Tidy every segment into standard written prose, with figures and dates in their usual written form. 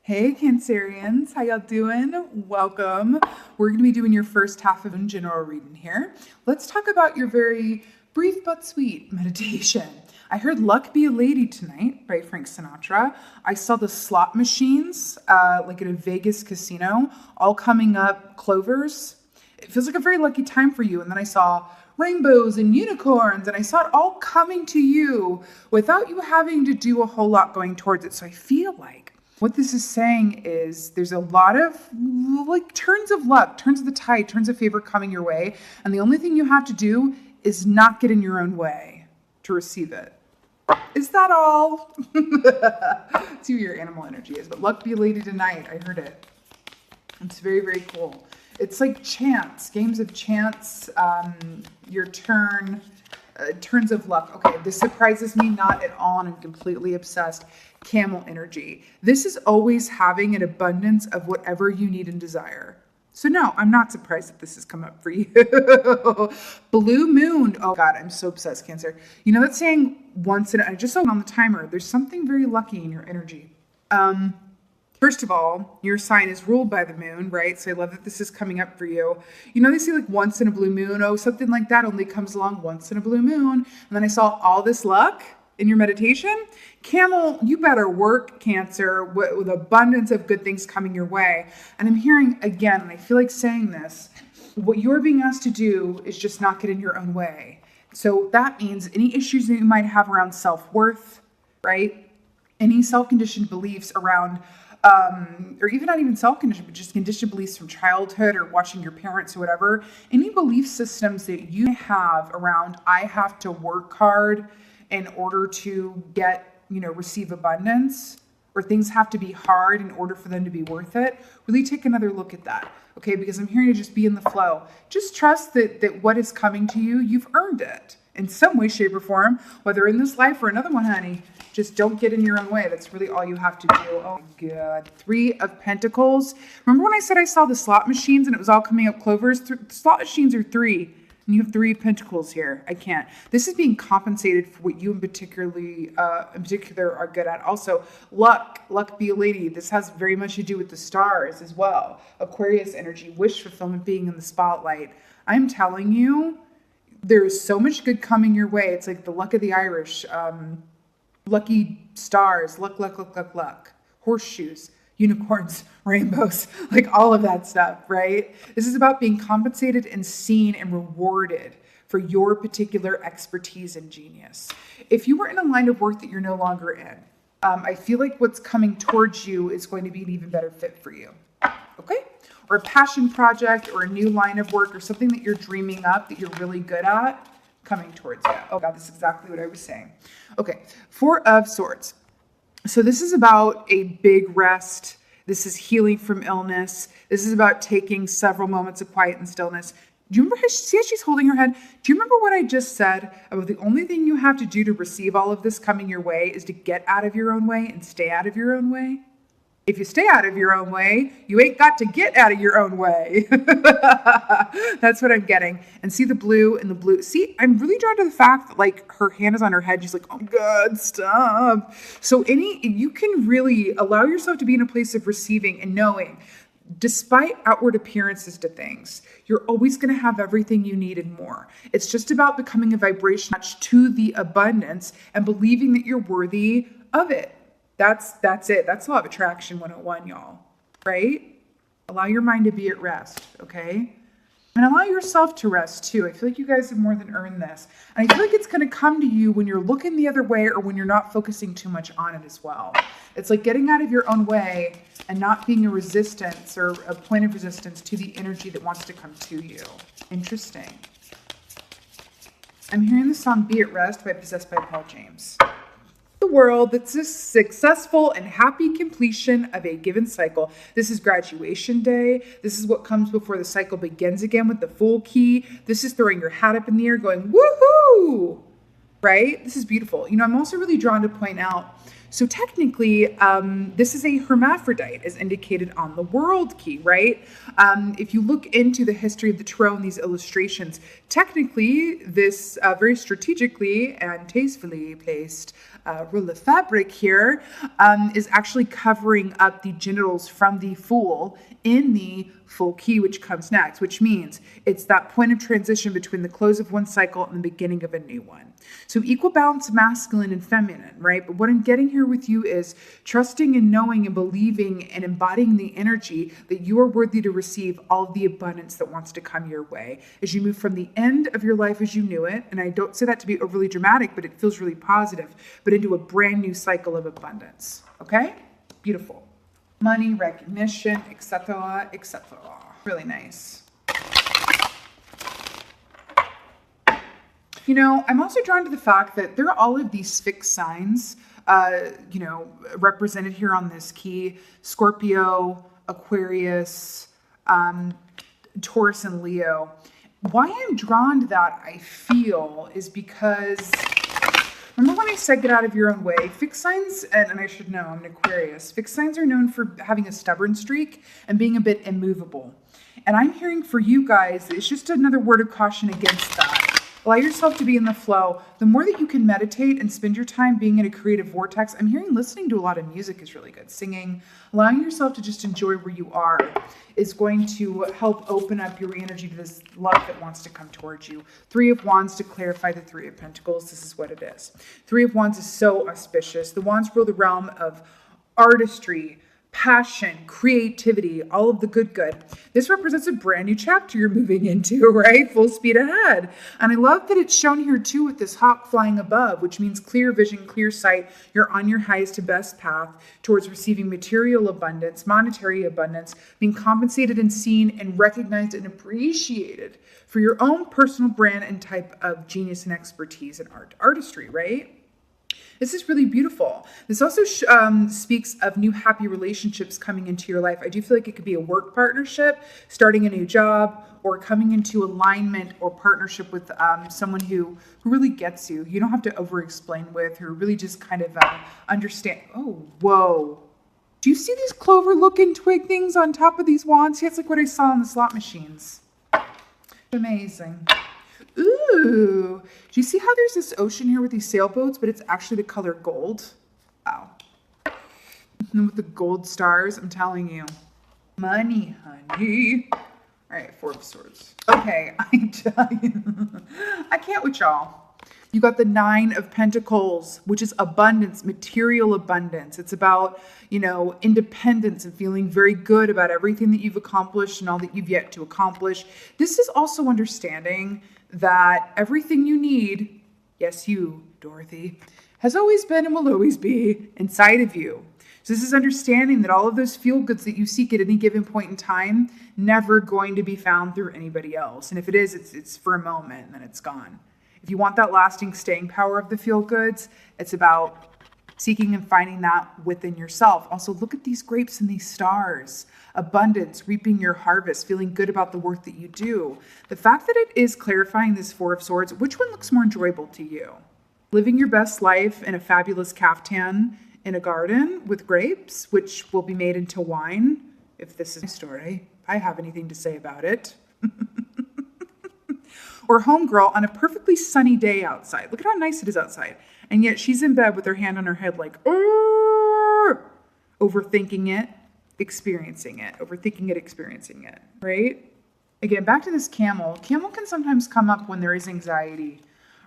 Hey Cancerians, how y'all doing? Welcome. We're going to be doing your first half of a general reading here. Let's talk about your very brief but sweet meditation. I heard Luck Be a Lady tonight by Frank Sinatra. I saw the slot machines, like at a Vegas casino, all coming up clovers. It feels like a very lucky time for you. And then I saw rainbows and unicorns, and I saw it all coming to you without you having to do a whole lot going towards it. So I feel like what this is saying is there's a lot of like turns of luck, turns of the tide, turns of favor coming your way. And the only thing you have to do is not get in your own way to receive it. Is that all? See what your animal energy is. But Luck Be a Lady tonight. I heard it. It's very, very cool. It's like chance, games of chance, your turn, turns of luck. Okay, this surprises me not at all, and I'm completely obsessed. Camel energy. This is always having an abundance of whatever you need and desire. So no, I'm not surprised that this has come up for you. Blue moon. Oh God, I'm so obsessed, Cancer. You know that saying once in, I just saw it on the timer. There's something very lucky in your energy. First of all, your sign is ruled by the moon, right? So I love that this is coming up for you. You know, they say like once in a blue moon. Oh, something like that only comes along once in a blue moon. And then I saw all this luck in your meditation. Camel, you better work, Cancer, with abundance of good things coming your way. And I'm hearing again, and I feel like saying this, what you're being asked to do is just not get in your own way. So that means any issues that you might have around self-worth, right? Any self-conditioned beliefs around or even not even self-conditioned, but just conditioned beliefs from childhood or watching your parents or whatever, any belief systems that you have around, I have to work hard in order to get, receive abundance, or things have to be hard in order for them to be worth it, really take another look at that, okay? Because I'm hearing you just be in the flow. Just trust that what is coming to you, you've earned it in some way, shape, or form, whether in this life or another one, honey. Just don't get in your own way. That's really all you have to do. Oh my God. 3 of Pentacles. Remember when I said I saw the slot machines and it was all coming up clovers? Slot machines are 3. And you have 3 of Pentacles here. I can't. This is being compensated for what you in particular are good at. Also, luck be a lady. This has very much to do with the stars as well. Aquarius energy, wish fulfillment, being in the spotlight. I'm telling you, there is so much good coming your way. It's like the luck of the Irish. Lucky stars, luck, horseshoes, unicorns, rainbows, like all of that stuff, right? This is about being compensated and seen and rewarded for your particular expertise and genius. If you were in a line of work that you're no longer in, I feel like what's coming towards you is going to be an even better fit for you, okay? Or a passion project or a new line of work or something that you're dreaming up that you're really good at, coming towards you. Oh God, this is exactly what I was saying. Okay, 4 of Swords. So this is about a big rest. This is healing from illness. This is about taking several moments of quiet and stillness. Do you remember how she's holding her head? Do you remember what I just said about the only thing you have to do to receive all of this coming your way is to get out of your own way and stay out of your own way? If you stay out of your own way, you ain't got to get out of your own way. That's what I'm getting. And see the blue and the blue. See, I'm really drawn to the fact that like her hand is on her head. She's like, oh God, stop. So you can really allow yourself to be in a place of receiving and knowing, despite outward appearances to things, you're always going to have everything you need and more. It's just about becoming a vibration match to the abundance and believing that you're worthy of it. That's it. That's law of attraction 101, y'all, right? Allow your mind to be at rest, okay? And allow yourself to rest too. I feel like you guys have more than earned this. And I feel like it's going to come to you when you're looking the other way or when you're not focusing too much on it as well. It's like getting out of your own way and not being a resistance or a point of resistance to the energy that wants to come to you. Interesting. I'm hearing the song Be at Rest by Possessed by Paul James. The world that's a successful and happy completion of a given cycle. This is graduation day. This is what comes before the cycle begins again with the full key. This is throwing your hat up in the air going, woohoo, right? This is beautiful. I'm also really drawn to point out, So technically, this is a hermaphrodite as indicated on the world key, right? If you look into the history of the tarot and these illustrations, technically this very strategically and tastefully placed rule of fabric here is actually covering up the genitals from the Fool in the full key, which comes next, which means it's that point of transition between the close of one cycle and the beginning of a new one. So equal balance of masculine and feminine, right? But what I'm getting here with you is trusting and knowing and believing and embodying the energy that you are worthy to receive all of the abundance that wants to come your way as you move from the end of your life as you knew it. And I don't say that to be overly dramatic, but it feels really positive, but into a brand new cycle of abundance. Okay? Beautiful. Money, recognition, etc., etc. Really nice. You know, I'm also drawn to the fact that there are all of these fixed signs, represented here on this key: Scorpio, Aquarius, Taurus, and Leo. Why I'm drawn to that, I feel, is because remember when I said get out of your own way? Fixed signs, and I should know, I'm an Aquarius. Fixed signs are known for having a stubborn streak and being a bit immovable. And I'm hearing for you guys, it's just another word of caution against that. Allow yourself to be in the flow. The more that you can meditate and spend your time being in a creative vortex, I'm hearing listening to a lot of music is really good. Singing, allowing yourself to just enjoy where you are is going to help open up your energy to this love that wants to come towards you. Three of Wands to clarify the Three of Pentacles. This is what it is. Three of Wands is so auspicious. The Wands rule the realm of artistry, passion, creativity, all of the good. This represents a brand new chapter you're moving into, right? Full speed ahead. And I love that it's shown here too with this hawk flying above, which means clear vision, clear sight. You're on your highest to best path towards receiving material abundance, monetary abundance, being compensated and seen and recognized and appreciated for your own personal brand and type of genius and expertise in artistry, right? This is really beautiful. This also speaks of new happy relationships coming into your life. I do feel like it could be a work partnership, starting a new job, or coming into alignment or partnership with someone who really gets you. You don't have to over-explain with, who really just kind of understand. Oh, whoa. Do you see these clover-looking twig things on top of these wands? Yeah, it's like what I saw on the slot machines. Amazing. Ooh, do you see how there's this ocean here with these sailboats, but it's actually the color gold? Wow. And with the gold stars, I'm telling you. Money, honey. All right, Four of Swords. Okay, I tell you, I can't with y'all. You got the Nine of Pentacles, which is abundance, material abundance. It's about, independence and feeling very good about everything that you've accomplished and all that you've yet to accomplish. This is also understanding that everything you need, yes, you, Dorothy, has always been and will always be inside of you. So this is understanding that all of those feel-goods that you seek at any given point in time, never going to be found through anybody else. And if it is, it's for a moment and then it's gone. If you want that lasting staying power of the feel-goods, it's about seeking and finding that within yourself. Also, look at these grapes and these stars. Abundance, reaping your harvest, feeling good about the work that you do. The fact that it is clarifying this Four of Swords, which one looks more enjoyable to you? Living your best life in a fabulous caftan in a garden with grapes, which will be made into wine. If this is my story, I have anything to say about it. Or homegirl on a perfectly sunny day outside. Look at how nice it is outside. And yet she's in bed with her hand on her head like, overthinking it, experiencing it, overthinking it, experiencing it, right? Again, back to this camel. Camel can sometimes come up when there is anxiety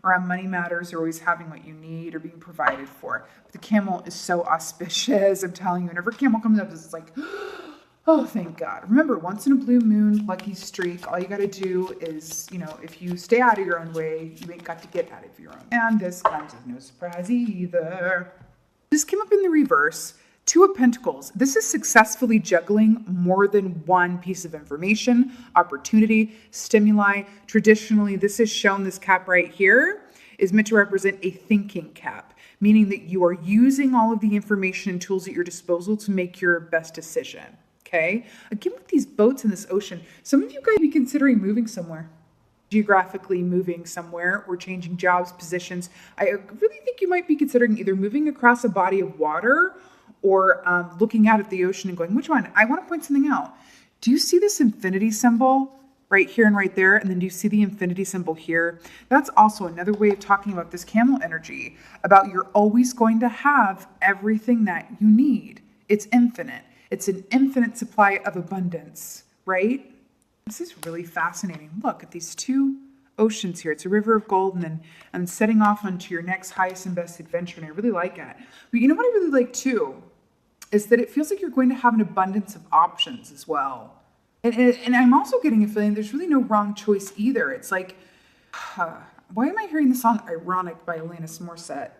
around money matters or always having what you need or being provided for. But the camel is so auspicious. I'm telling you, whenever camel comes up, it's like, oh, thank God. Remember, once in a blue moon, lucky streak, all you got to do is, if you stay out of your own way, you ain't got to get out of your own. And this comes as no surprise either. This came up in the reverse. Two of Pentacles. This is successfully juggling more than one piece of information, opportunity, stimuli. Traditionally, this is shown, this cap right here is meant to represent a thinking cap, meaning that you are using all of the information and tools at your disposal to make your best decision. Okay? Again, with these boats in this ocean, some of you guys be considering moving somewhere. geographically moving somewhere or changing jobs, positions. I really think you might be considering either moving across a body of water or looking out at the ocean and going, which one? I want to point something out. Do you see this infinity symbol right here and right there? And then do you see the infinity symbol here? That's also another way of talking about this camel energy, about you're always going to have everything that you need. It's infinite. It's an infinite supply of abundance, right? This is really fascinating. Look at these two oceans here. It's a river of gold, and then I'm setting off onto your next highest and best adventure, and I really like it. But you know what I really like too is that it feels like you're going to have an abundance of options as well. And I'm also getting a feeling there's really no wrong choice either. It's like, why am I hearing the song Ironic by Alanis Morissette?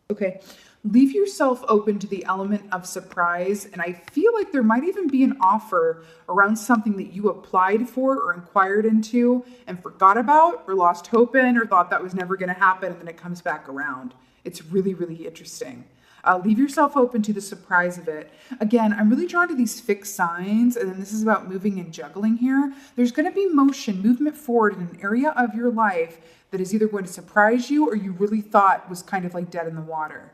Okay, leave yourself open to the element of surprise. And I feel like there might even be an offer around something that you applied for or inquired into and forgot about or lost hope in or thought that was never going to happen, and then it comes back around. It's really, really interesting. Leave yourself open to the surprise of it. Again, I'm really drawn to these fixed signs, and then this is about moving and juggling here. There's going to be motion, movement forward in an area of your life that is either going to surprise you or you really thought was kind of like dead in the water.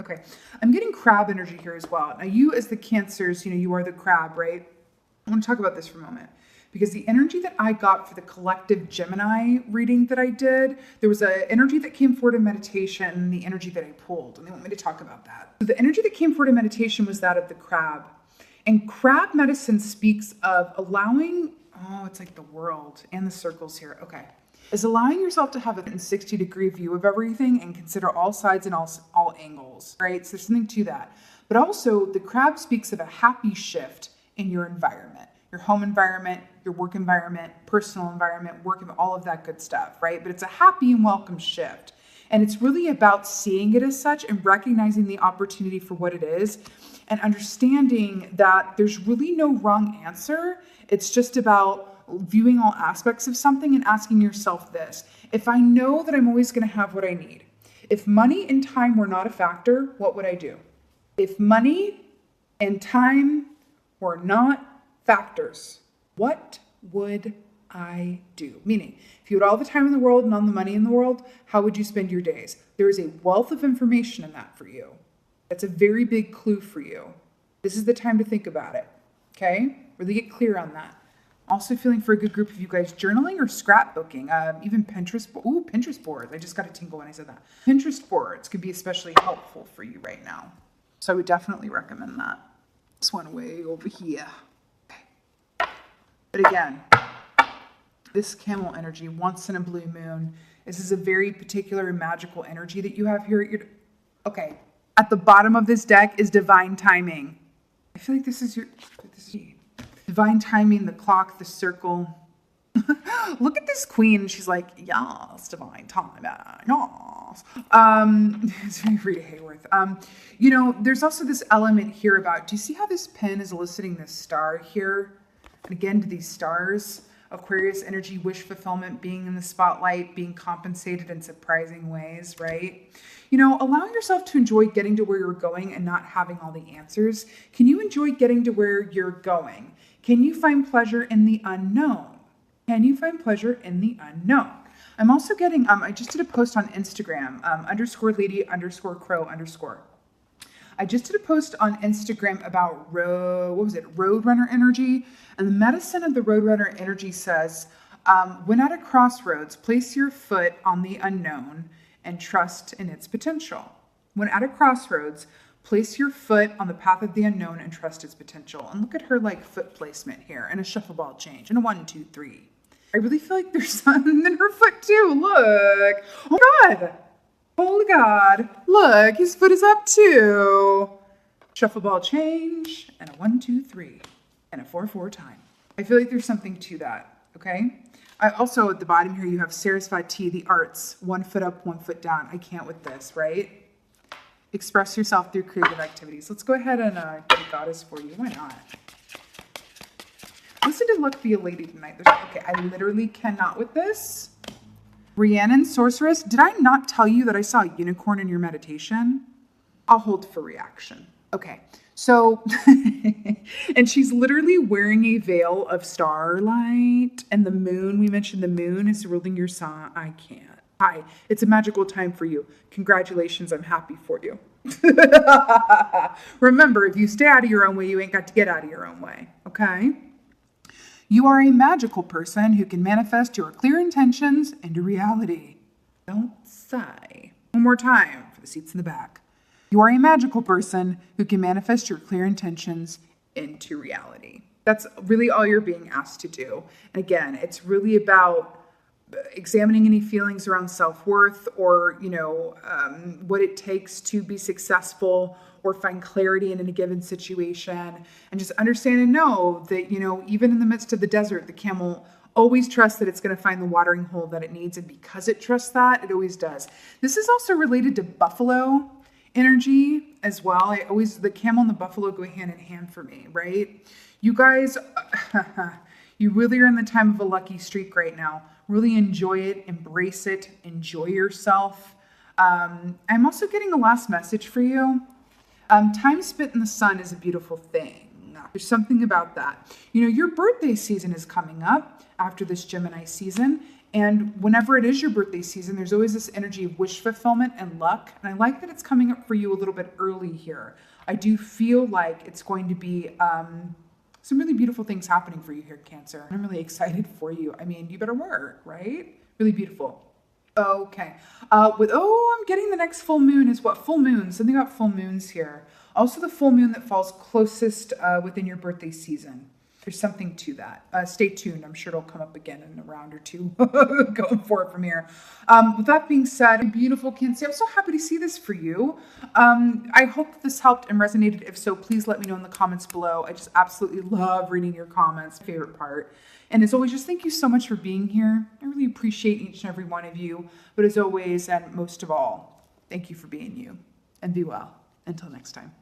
Okay, I'm getting crab energy here as well. Now you as the Cancers, you are the crab, right? I want to talk about this for a moment. Because the energy that I got for the collective Gemini reading that I did, there was an energy that came forward in meditation and the energy that I pulled. And they want me to talk about that. So the energy that came forward in meditation was that of the crab. And crab medicine speaks of allowing, it's like the world and the circles here. Okay. Is allowing yourself to have a 60-degree view of everything and consider all sides and all angles, right? So there's something to that. But also the crab speaks of a happy shift in your environment. Your home environment, your work environment, personal environment, work, all of that good stuff, right? But it's a happy and welcome shift. And it's really about seeing it as such and recognizing the opportunity for what it is and understanding that there's really no wrong answer. It's just about viewing all aspects of something and asking yourself this. If I know that I'm always going to have what I need, if money and time were not a factor, what would I do? If money and time were not factors, what would I do? Meaning, if you had all the time in the world and all the money in the world, how would you spend your days? There is a wealth of information in that for you. That's a very big clue for you. This is the time to think about it. Okay? Really get clear on that. Also feeling for a good group of you guys journaling or scrapbooking, even Pinterest. Pinterest boards. I just got a tingle when I said that. Pinterest boards could be especially helpful for you right now. So I would definitely recommend that. This one way over here. But again, this camel energy, once in a blue moon, this is a very particular and magical energy that you have here. Okay, at the bottom of this deck is divine timing. I feel like this is divine timing, the clock, the circle. Look at this queen. She's like, yes, divine timing, yes. It's very Rita Hayworth. There's also this element here about, do you see how this pen is eliciting this star here? And again, to these stars, Aquarius energy, wish fulfillment, being in the spotlight, being compensated in surprising ways, right? Allowing yourself to enjoy getting to where you're going and not having all the answers. Can you enjoy getting to where you're going? Can you find pleasure in the unknown? Can you find pleasure in the unknown? I'm also getting, I just did a post on Instagram, _lady_crow_. I just did a post on Instagram about Roadrunner energy. And the medicine of the Roadrunner energy says, when at a crossroads, place your foot on the unknown and trust in its potential. When at a crossroads, place your foot on the path of the unknown and trust its potential. And look at her foot placement here and a shuffle ball change and a 1, 2, 3. I really feel like there's something in her foot too. Look. Oh my God. Holy God. Look, his foot is up too. Shuffle ball change and a 1, 2, 3 and a 4, 4 time. I feel like there's something to that. Okay. I also at the bottom here, you have Sarasvati, the arts, 1 foot up, 1 foot down. I can't with this, right? Express yourself through creative activities. Let's go ahead and get a goddess for you. Why not? Listen to Luck Be a Lady tonight. Okay, I literally cannot with this. Rhiannon, sorceress. Did I not tell you that I saw a unicorn in your meditation? I'll hold for reaction. Okay, so, and she's literally wearing a veil of starlight, and the moon, we mentioned the moon is ruling your sign. I can't. Hi, it's a magical time for you. Congratulations, I'm happy for you. Remember, if you stay out of your own way, you ain't got to get out of your own way, okay? You are a magical person who can manifest your clear intentions into reality. Don't sigh. One more time for the seats in the back. You are a magical person who can manifest your clear intentions into reality. That's really all you're being asked to do. And again, it's really about examining any feelings around self-worth or, what it takes to be successful or find clarity in a given situation. And just understand and know that, even in the midst of the desert, the camel always trusts that it's going to find the watering hole that it needs. And because it trusts that, it always does. This is also related to buffalo energy as well. The camel and the buffalo go hand in hand for me, right? You guys, you really are in the time of a lucky streak right now. Really enjoy it, embrace it, enjoy yourself. I'm also getting a last message for you. Time spent in the sun is a beautiful thing. There's something about that. Your birthday season is coming up after this Gemini season. And whenever it is your birthday season, there's always this energy of wish fulfillment and luck. And I like that it's coming up for you a little bit early here. I do feel like it's going to be some really beautiful things happening for you here, Cancer. I'm really excited for you. I mean, you better work, right? Really beautiful. Okay. I'm getting the next full moon is what? Full moon. Something about full moons here. Also the full moon that falls closest within your birthday season. There's something to that. Stay tuned. I'm sure it'll come up again in a round or two going forward from here. With that being said, beautiful Cancer, I'm so happy to see this for you. I hope that this helped and resonated. If so, please let me know in the comments below. I just absolutely love reading your comments. My favorite part. And as always, just thank you so much for being here. I really appreciate each and every one of you. But as always, and most of all, thank you for being you. And be well. Until next time.